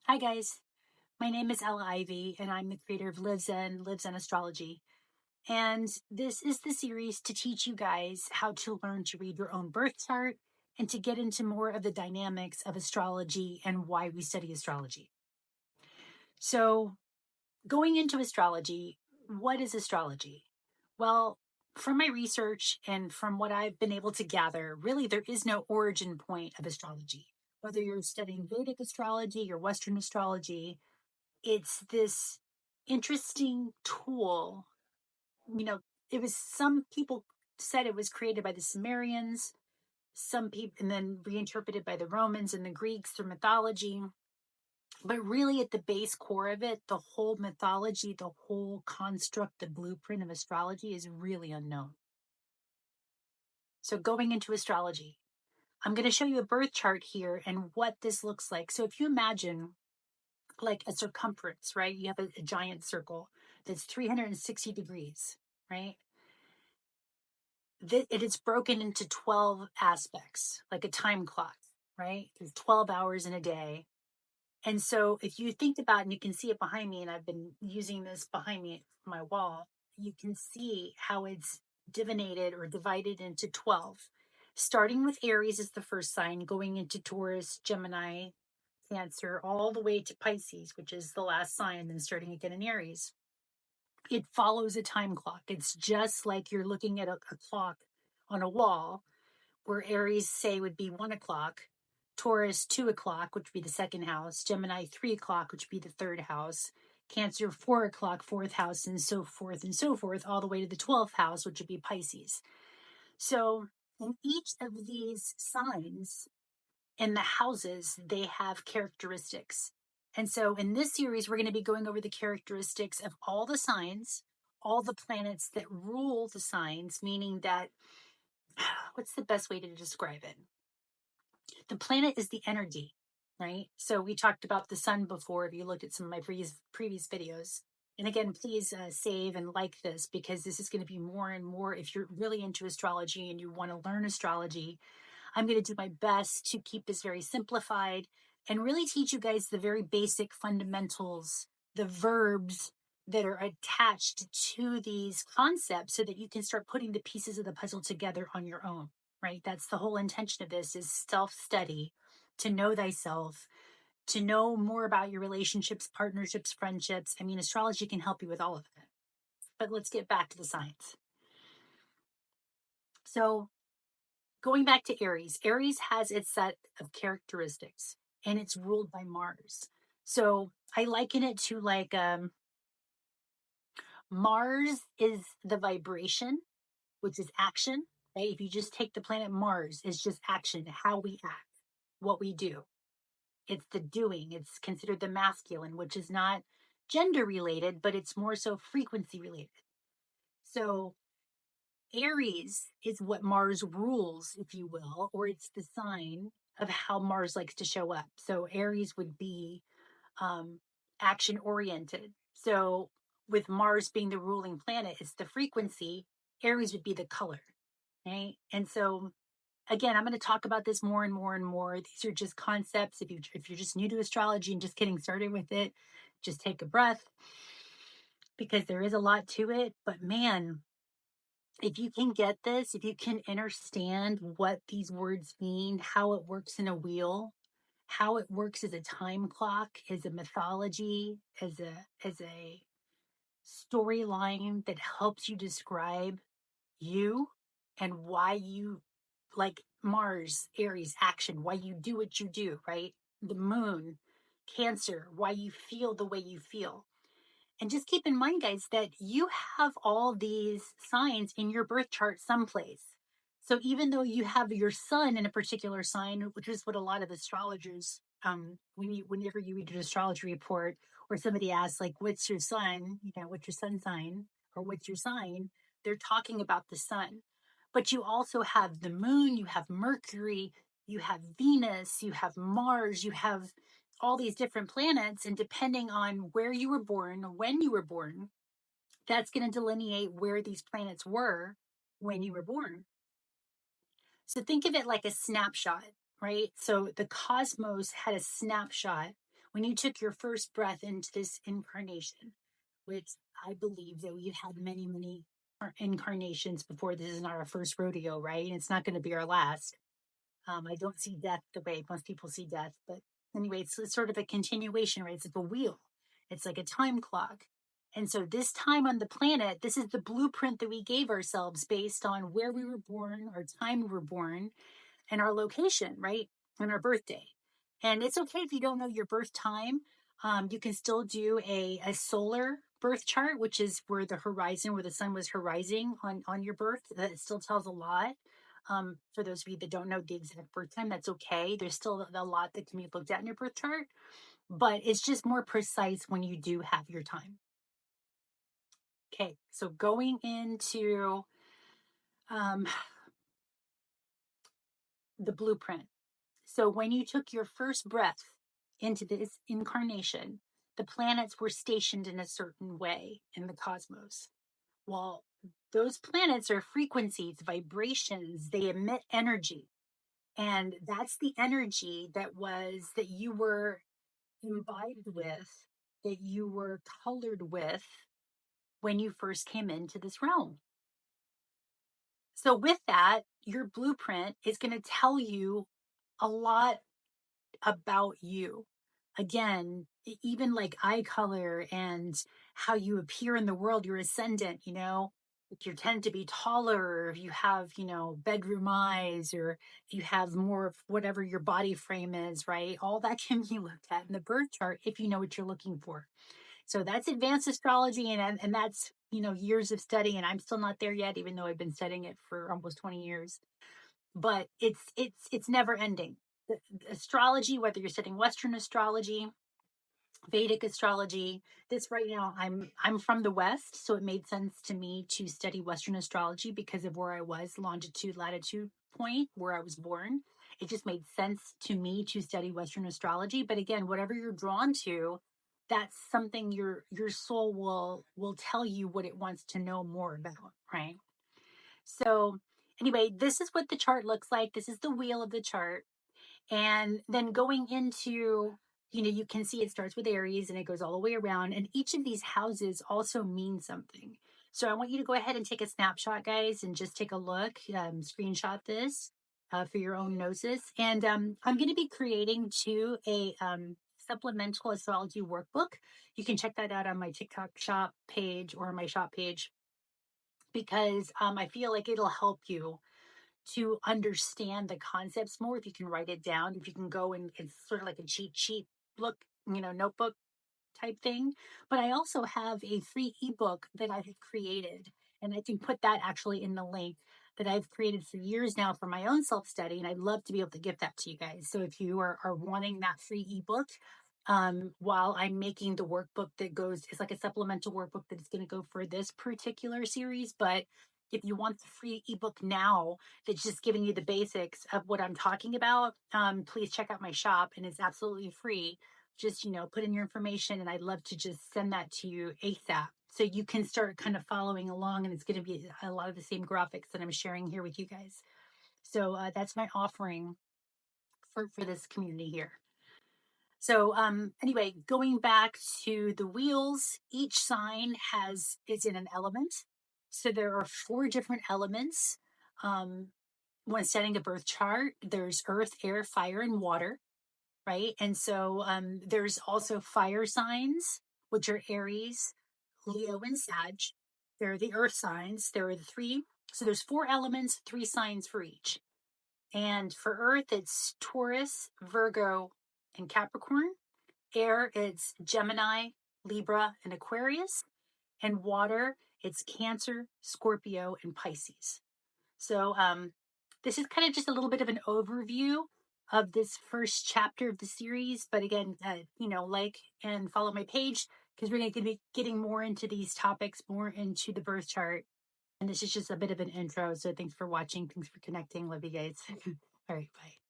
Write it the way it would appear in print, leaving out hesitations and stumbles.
Hi guys, my name is Ella Ivy and I'm the creator of Livzenastrology. And this is the series to teach you guys how to learn to read your own birth chart and to get into more of the dynamics of astrology and why we study astrology. So, going into astrology, what is astrology? Well, from my research and from what I've been able to gather, really there is no origin point of astrology. Whether you're studying Vedic astrology or Western astrology, it's this interesting tool. You know, it was some people said it was created by the Sumerians, some people, and then reinterpreted by the Romans and the Greeks through mythology. But really, at the base core of it, the whole mythology, the whole construct, the blueprint of astrology is really unknown. So, going into astrology, I'm going to show you a birth chart here and what this looks like. So, if you imagine like a circumference, right? You have a giant circle that's 360 degrees, right? It is broken into 12 aspects, like a time clock, right? There's 12 hours in a day. And so if you think about, and you can see it behind me, and I've been using this behind me on my wall, you can see how it's divinated or divided into 12. Starting with Aries as the first sign, going into Taurus, Gemini, Cancer, all the way to Pisces, which is the last sign, and then starting again in Aries. It follows a time clock. It's just like you're looking at a clock on a wall, where Aries, say, would be 1 o'clock, Taurus, 2 o'clock, which would be the second house, Gemini, 3 o'clock, which would be the third house, Cancer, 4 o'clock, fourth house, and so forth, all the way to the 12th house, which would be Pisces. So, in each of these signs, in the houses, they have characteristics. And so in this series, we're going to be going over the characteristics of all the signs, all the planets that rule the signs, meaning that, what's the best way to describe it? The planet is the energy, right? So we talked about the sun before, if you looked at some of my previous videos. And again, please save and like this, because this is going to be more and more. If you're really into astrology and you want to learn astrology, I'm going to do my best to keep this very simplified and really teach you guys the very basic fundamentals, the verbs that are attached to these concepts, so that you can start putting the pieces of the puzzle together on your own, right? That's the whole intention of this, is self-study, to know thyself, to know more about your relationships, partnerships, friendships. I mean, astrology can help you with all of it. But let's get back to the science. So, going back to Aries, Aries has its set of characteristics and it's ruled by Mars. So I liken it to like Mars is the vibration, which is action, right? If you just take the planet Mars, it's just action, how we act, what we do. It's the doing. It's considered the masculine, which is not gender related, but it's more so frequency related. So Aries is what Mars rules, if you will, or it's the sign of how Mars likes to show up. So Aries would be action oriented. So with Mars being the ruling planet, it's the frequency. Aries would be the color, right? And so again, I'm going to talk about this more and more and more. These are just concepts. If you're just new to astrology and just getting started with it, just take a breath, because there is a lot to it. But man, if you can get this, if you can understand what these words mean, how it works in a wheel, how it works as a time clock, as a mythology, as a storyline that helps you describe you and why you, like Mars, Aries, action, why you do what you do, right? The moon, Cancer, why you feel the way you feel. And just keep in mind, guys, that you have all these signs in your birth chart someplace. So even though you have your sun in a particular sign, which is what a lot of astrologers, whenever you read an astrology report, or somebody asks, like, what's your sun? What's your sun sign? Or what's your sign? They're talking about the sun. But you also have the moon, you have Mercury, you have Venus, you have Mars, you have all these different planets, and depending on where you were born, when you were born, that's going to delineate where these planets were when you were born. So think of it like a snapshot, right? So the cosmos had a snapshot when you took your first breath into this incarnation, which I believe that we've had many, many incarnations before. This is not our first rodeo, right? And it's not going to be our last. I don't see death the way most people see death, but anyway, it's sort of a continuation, right? It's like a wheel. It's like a time clock. And so this time on the planet, this is the blueprint that we gave ourselves based on where we were born, our time we were born, and our location, right? And our birthday. And it's okay if you don't know your birth time. You can still do a solar birth chart, which is where the horizon, where the sun was horizon on your birth. That still tells a lot. For those of you that don't know the exact birth time, that's okay. There's still a lot that can be looked at in your birth chart, but it's just more precise when you do have your time. Okay, so going into the blueprint. So when you took your first breath into this incarnation, the planets were stationed in a certain way in the cosmos. Well, those planets are frequencies, vibrations, they emit energy. And that's the energy that you were imbibed with, that you were colored with when you first came into this realm. So, with that, your blueprint is going to tell you a lot about you. Again, even like eye color and how you appear in the world, your ascendant, if you tend to be taller, or if you have, bedroom eyes, or if you have more of whatever your body frame is, right? All that can be looked at in the birth chart if you know what you're looking for. So that's advanced astrology, and that's, years of study, and I'm still not there yet, even though I've been studying it for almost 20 years. But it's never ending. The astrology, whether you're studying Western astrology, Vedic astrology, this right now, I'm from the West, so it made sense to me to study Western astrology because of where I was, longitude, latitude point, where I was born. It just made sense to me to study Western astrology. But again, whatever you're drawn to, that's something your soul will tell you what it wants to know more about, right? So anyway, this is what the chart looks like. This is the wheel of the chart. And then going into, you can see it starts with Aries and it goes all the way around. And each of these houses also means something. So I want you to go ahead and take a snapshot, guys, and just take a look, screenshot this for your own gnosis. And I'm going to be creating too a supplemental astrology workbook. You can check that out on my TikTok shop page or my shop page because I feel like it'll help you to understand the concepts more if you can write it down, if you can go and it's sort of like a cheat sheet look, notebook type thing. But I also have a free ebook that I have created, and I can put that actually in the link that I've created for years now for my own self study. And I'd love to be able to give that to you guys. So if you are wanting that free ebook, while I'm making the workbook that goes, it's like a supplemental workbook that is going to go for this particular series. But if you want the free ebook now, that's just giving you the basics of what I'm talking about, please check out my shop, and it's absolutely free. Just, put in your information, and I'd love to just send that to you ASAP. So you can start kind of following along, and it's going to be a lot of the same graphics that I'm sharing here with you guys. So that's my offering for this community here. So anyway, going back to the wheels, each sign is in an element. So there are 4 different elements. When setting a birth chart, there's earth, air, fire, and water, right? And so there's also fire signs, which are Aries, Leo, and Sag. They're the earth signs. There are the 3. So there's 4 elements, 3 signs for each. And for earth, it's Taurus, Virgo, and Capricorn. Air, it's Gemini, Libra, and Aquarius. And water, it's Cancer, Scorpio, and Pisces. So this is kind of just a little bit of an overview of this first chapter of the series. But again, like and follow my page because we're going to be getting more into these topics, more into the birth chart. And this is just a bit of an intro. So thanks for watching. Thanks for connecting. Love you guys. All right. Bye.